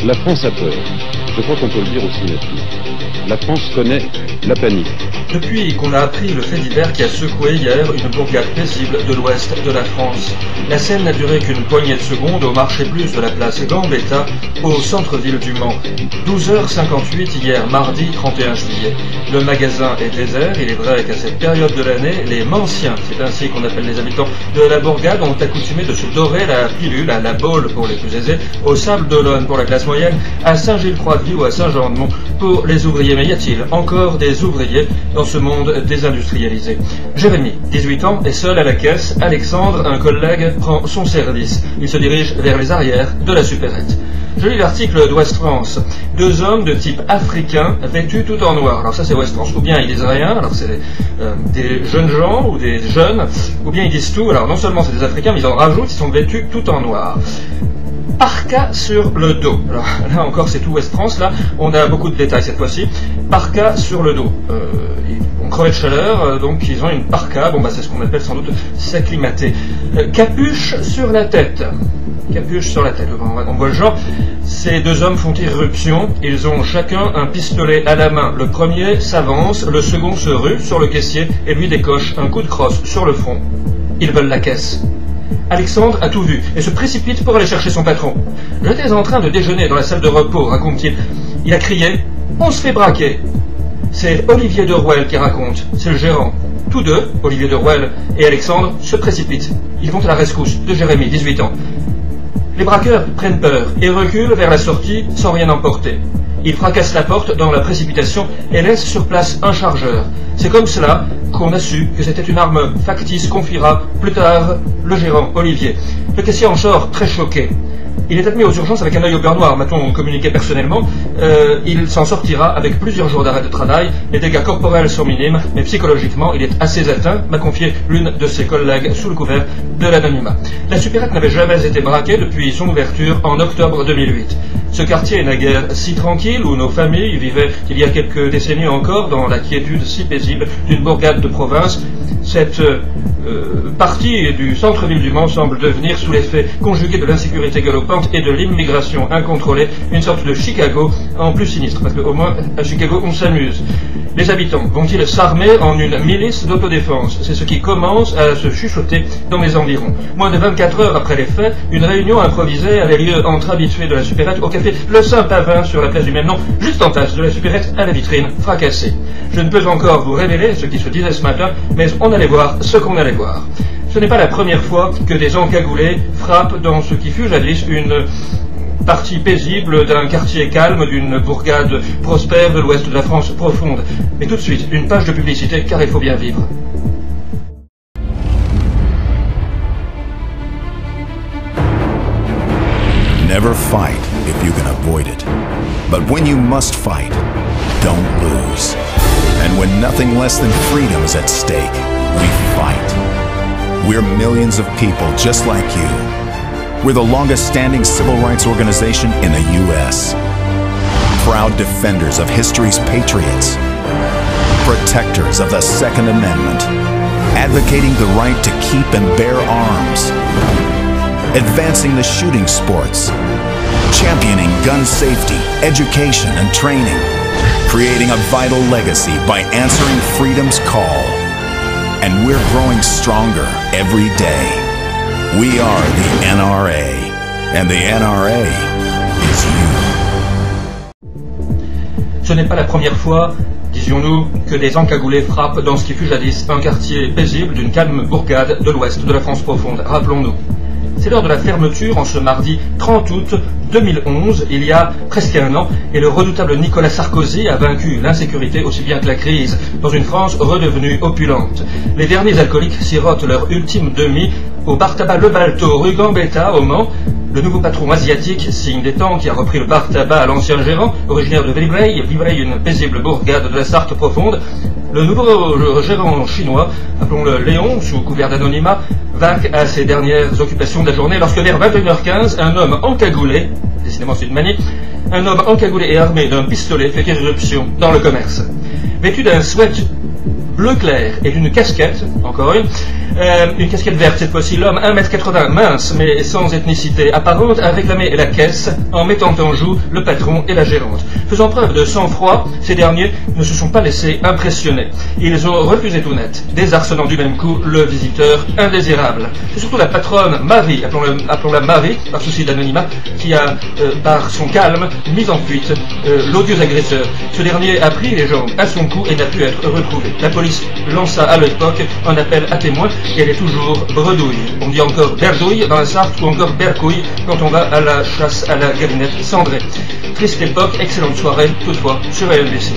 La France a peur. Je crois qu'on peut le dire aussi nettement. La France connaît la panique. Depuis qu'on a appris le fait divers qui a secoué hier une bourgade paisible de l'ouest de la France, la scène n'a duré qu'une poignée de secondes au marché plus de la place Gambetta, au centre-ville du Mans. 12h58 hier, mardi 31 juillet. Le magasin est désert, il est vrai qu'à cette période de l'année, les Manciens, c'est ainsi qu'on appelle les habitants de la bourgade, ont accoutumé de se dorer la pilule, à la Baule pour les plus aisés, au Sable d'Olonne pour la classe moyenne, à Saint-Gilles-Croix-de-Vie ou à Saint-Jean-de-Mont pour les ouvriers. Mais y a-t-il encore des ouvriers dans ce monde désindustrialisé? Jérémy, 18 ans, est seul à la caisse. Alexandre, un collègue, prend son service. Il se dirige vers les arrières de la supérette. Je lis l'article d'Ouest France. Deux hommes de type africain vêtus tout en noir. Alors ça c'est Ouest France. Ou bien ils disent rien, alors c'est des jeunes gens ou des jeunes, ou bien ils disent tout. Alors non seulement c'est des Africains, mais ils en rajoutent, ils sont vêtus tout en noir. Parka sur le dos. Alors là encore c'est tout Ouest France, là on a beaucoup de détails cette fois-ci. Parka sur le dos. On crevait de chaleur, donc ils ont une parka, bon bah c'est ce qu'on appelle sans doute s'acclimater. Capuche sur la tête. Capuche sur la tête, on voit le genre. Ces deux hommes font irruption, ils ont chacun un pistolet à la main. Le premier s'avance, le second se rue sur le caissier et lui décoche un coup de crosse sur le front. Ils veulent la caisse. Alexandre a tout vu et se précipite pour aller chercher son patron. « J'étais en train de déjeuner dans la salle de repos », raconte-t-il. Il a crié « On se fait braquer !» C'est Olivier de Rouelle qui raconte, c'est le gérant. Tous deux, Olivier de Rouelle et Alexandre, se précipitent. Ils vont à la rescousse de Jérémy, 18 ans. Les braqueurs prennent peur et reculent vers la sortie sans rien emporter. Ils fracassent la porte dans la précipitation et laissent sur place un chargeur. C'est comme cela qu'on a su que c'était une arme factice, confiera plus tard le gérant Olivier. Le caissier en sort très choqué. Il est admis aux urgences avec un œil au beurre noir, m'a-t-on communiqué personnellement. Il s'en sortira avec plusieurs jours d'arrêt de travail. Les dégâts corporels sont minimes, mais psychologiquement, il est assez atteint, m'a confié l'une de ses collègues sous le couvert de l'anonymat. La supérette n'avait jamais été braquée depuis son ouverture en octobre 2008. Ce quartier est naguère si tranquille où nos familles vivaient il y a quelques décennies encore dans la quiétude si paisible d'une bourgade de province. Cette partie du centre-ville du Mans semble devenir, sous l'effet conjugué de l'insécurité galopante et de l'immigration incontrôlée, une sorte de Chicago en plus sinistre, parce qu'au moins à Chicago on s'amuse. Les habitants vont-ils s'armer en une milice d'autodéfense? C'est ce qui commence à se chuchoter dans les environs. Moins de 24 heures après les faits, une réunion improvisée avait lieu entre habitués de la supérette au café Le Saint-Pavin sur la place du même nom, juste en face de la supérette à la vitrine fracassée. Je ne peux encore vous révéler ce qui se disait ce matin, mais on allait voir ce qu'on allait voir. Ce n'est pas la première fois que des encagoulés frappent dans ce qui fut jadis une partie paisible d'un quartier calme, d'une bourgade prospère de l'ouest de la France profonde. Mais tout de suite, une page de publicité, car il faut bien vivre. Never fight if you can avoid it. But when you must fight, don't lose. And when nothing less than freedom is at stake, we fight. We're millions of people just like you. We're the longest-standing civil rights organization in the U.S. Proud defenders of history's patriots. Protectors of the Second Amendment. Advocating the right to keep and bear arms. Advancing the shooting sports. Championing gun safety, education, and training. Creating a vital legacy by answering freedom's call. And we're growing stronger every day. We are the NRA, and the NRA is you. Ce n'est pas la première fois, disions-nous, que des encagoulés frappent dans ce qui fut jadis un quartier paisible d'une calme bourgade de l'ouest de la France profonde. Rappelons-nous. C'est l'heure de la fermeture en ce mardi 30 août 2011, il y a presque un an, et le redoutable Nicolas Sarkozy a vaincu l'insécurité aussi bien que la crise dans une France redevenue opulente. Les derniers alcooliques sirotent leur ultime demi au bar tabac Le Balto, rue Gambetta, au Mans. Le nouveau patron asiatique, signe des temps, qui a repris le bar tabac à l'ancien gérant, originaire de Villebreil, une paisible bourgade de la Sarthe profonde. Le nouveau gérant chinois, appelons-le Léon, sous couvert d'anonymat, vaque à ses dernières occupations de la journée lorsque vers 21h15, un homme encagoulé, décidément c'est une manie, un homme encagoulé et armé d'un pistolet fait irruption dans le commerce. Vêtu d'un sweat bleu clair et d'une casquette, encore une casquette verte cette fois-ci, l'homme 1m80, mince mais sans ethnicité apparente, a réclamé la caisse en mettant en joue le patron et la gérante. Faisant preuve de sang-froid, ces derniers ne se sont pas laissés impressionner. Ils ont refusé tout net, désarçonnant du même coup le visiteur indésirable. C'est surtout la patronne Marie, appelons-la Marie, par souci d'anonymat, qui a, par son calme, mis en fuite l'odieux agresseur. Ce dernier a pris les jambes à son cou et n'a pu être retrouvé. La police lança à l'époque un appel à témoins et elle est toujours bredouille. On dit encore berdouille dans la Sarthe ou encore bercouille quand on va à la chasse à la galinette cendrée. Triste époque, excellente soirée, toutefois sur AMBC.